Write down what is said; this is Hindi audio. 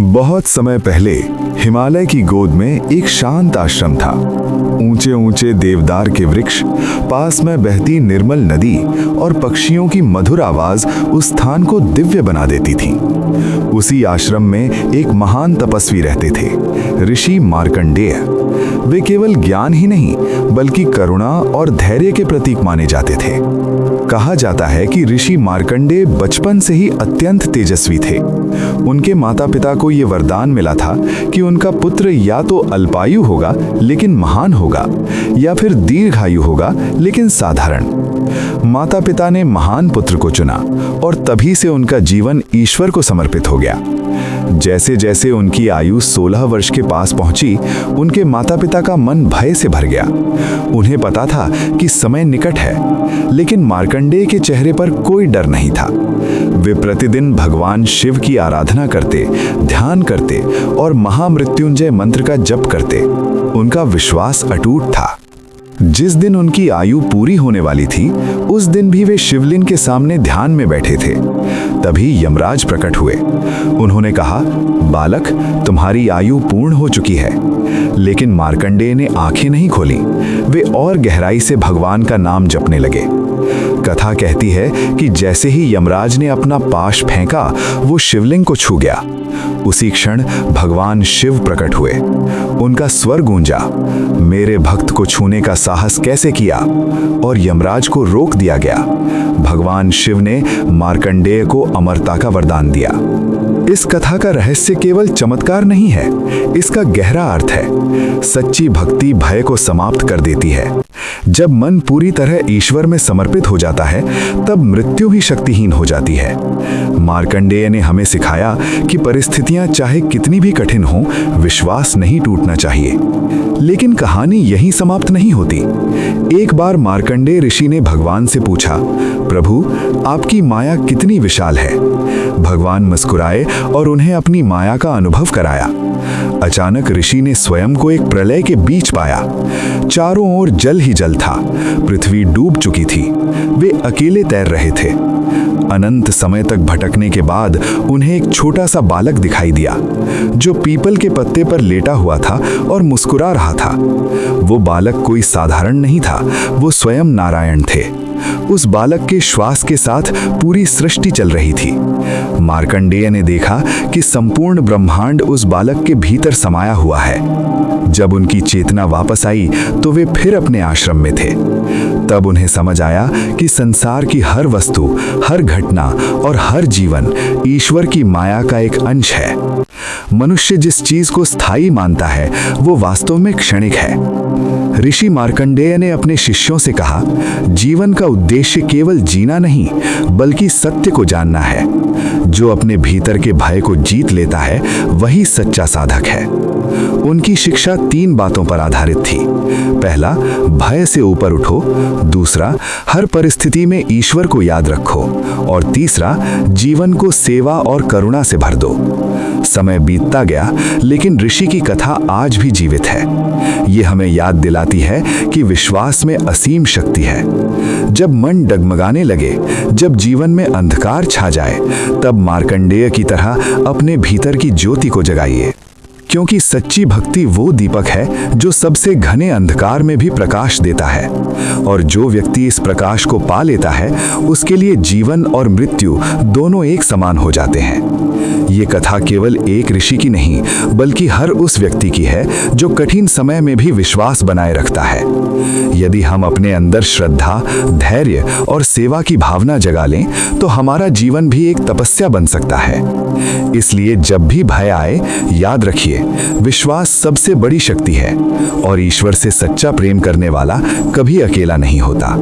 बहुत समय पहले हिमालय की गोद में एक शांत आश्रम था। ऊंचे ऊंचे देवदार के वृक्ष, पास में बहती निर्मल नदी और पक्षियों की मधुर आवाज उस स्थान को दिव्य बना देती थी। उसी आश्रम में एक महान तपस्वी रहते थे, ऋषि मार्कंडेय। वे केवल ज्ञान ही नहीं बल्कि करुणा और धैर्य के प्रतीक माने जाते थे। कहा जाता है कि ऋषि मार्कंडेय बचपन से ही अत्यंत तेजस्वी थे। उनके माता पिता को ये वरदान मिला था कि उनका पुत्र या तो अल्पायु होगा लेकिन महान होगा, या फिर दीर्घायु होगा लेकिन साधारण। माता पिता ने महान पुत्र को चुना और तभी से उनका जीवन ईश्वर को समर्पित हो गया। जैसे जैसे उनकी आयु 16 वर्ष के पास पहुंची, उनके माता पिता का मन भय से भर गया। उन्हें पता था कि समय निकट है, लेकिन मार्कंडेय के चेहरे पर कोई डर नहीं था। वे प्रतिदिन भगवान शिव की आराधना करते, ध्यान करते और महामृत्युंजय मंत्र का जप करते। उनका विश्वास अटूट था। जिस दिन उनकी आयु पूरी होने वाली थी, उस दिन भी वे शिवलिंग के सामने ध्यान में बैठे थे। तभी यमराज प्रकट हुए। उन्होंने कहा, बालक, तुम्हारी आयु पूर्ण हो चुकी है। लेकिन मार्कंडेय ने आंखें नहीं खोली। वे और गहराई से भगवान का नाम जपने लगे। कथा कहती है कि जैसे ही यमराज ने अपना पाश फेंका, वो शिवलिंग को छू गया। उसी क्षण भगवान शिव प्रकट हुए। उनका स्वर गूंजा, मेरे भक्त को छूने का साहस कैसे किया? और यमराज को रोक दिया गया। भगवान शिव ने मार्कंडेय को अमरता का वरदान दिया। इस कथा का रहस्य केवल चमत्कार नहीं है, इसका गहरा अर्थ है। सच्ची भक्ति भय को समाप्त कर देती है। जब मन पूरी तरह ईश्वर में समर्पित हो जाता है, तब मृत्यु ही शक्तिहीन हो जाती है। मार्कंडेय ने हमें सिखाया कि परिस्थितियां चाहे कितनी भी कठिन हों, विश्वास नहीं टूटना चाहिए। लेकिन कहानी यहीं समाप्त नहीं होती। एक बार मार्कंडेय ऋषि ने भगवान से पूछा, प्रभु, आपकी माया कितनी विशाल है? भगवान मुस्कुराए और उन्हें अपनी माया का अनुभव कराया। अचानक ऋषि ने स्वयं को एक प्रलय के बीच पाया। चारों ओर जल ही जल था। पृथ्वी डूब चुकी थी। वे अकेले तैर रहे थे। अनंत समय तक भटकने के बाद उन्हें एक छोटा सा बालक दिखाई दिया, जो पीपल के पत्ते पर लेटा हुआ था और मुस्कुरा रहा था। वो बालक कोई साधारण नहीं था, वो स्वयं नारायण थे। उस बालक के श्वास के साथ पूरी सृष्टि चल रही थी। मार्कंडेय ने देखा कि संपूर्ण ब्रह्मांड उस बालक के भीतर समाया हुआ है। जब उनकी चेतना वापस आई तो वे फिर अपने आश्रम में थे। तब उन्हें समझ आया कि संसार की हर वस्तु, हर घटना और हर जीवन ईश्वर की माया का एक अंश है। मनुष्य जिस चीज को स्थायी मानता है, वो वास्तव में क्षणिक है। ऋषि मार्कंडेय ने अपने शिष्यों से कहा, जीवन का उद्देश्य केवल जीना नहीं बल्कि सत्य को जानना है। जो अपने भीतर के भय को जीत लेता है, वही सच्चा साधक है। उनकी शिक्षा 3 बातों पर आधारित थी। पहला, भय से ऊपर उठो। दूसरा, हर परिस्थिति में ईश्वर को याद रखो। और तीसरा, जीवन को सेवा और करुणा से भर दो। समय बीतता गया, लेकिन ऋषि की कथा आज भी जीवित है। ये हमें याद दिलाती है कि विश्वास में असीम शक्ति है। जब मन डगमगाने लगे, जब जीवन में अंधकार छा जाए, तब मार्कंडेय की तरह अपने भीतर की ज्योति को जगाइए। क्योंकि सच्ची भक्ति वो दीपक है जो सबसे घने अंधकार में भी प्रकाश देता है। और जो व्यक्ति इस प्रकाश को पा लेता है, उसके लिए जीवन और मृत्यु दोनों एक समान हो जाते हैं। ये कथा केवल एक ऋषि की नहीं बल्कि हर उस व्यक्ति की है जो कठिन समय में भी विश्वास बनाए रखता है। यदि हम अपने अंदर श्रद्धा, धैर्य और सेवा की भावना जगा लें, तो हमारा जीवन भी एक तपस्या बन सकता है। इसलिए जब भी भय आए, याद रखिए, विश्वास सबसे बड़ी शक्ति है और ईश्वर से सच्चा प्रेम करने वाला कभी अकेला नहीं होता।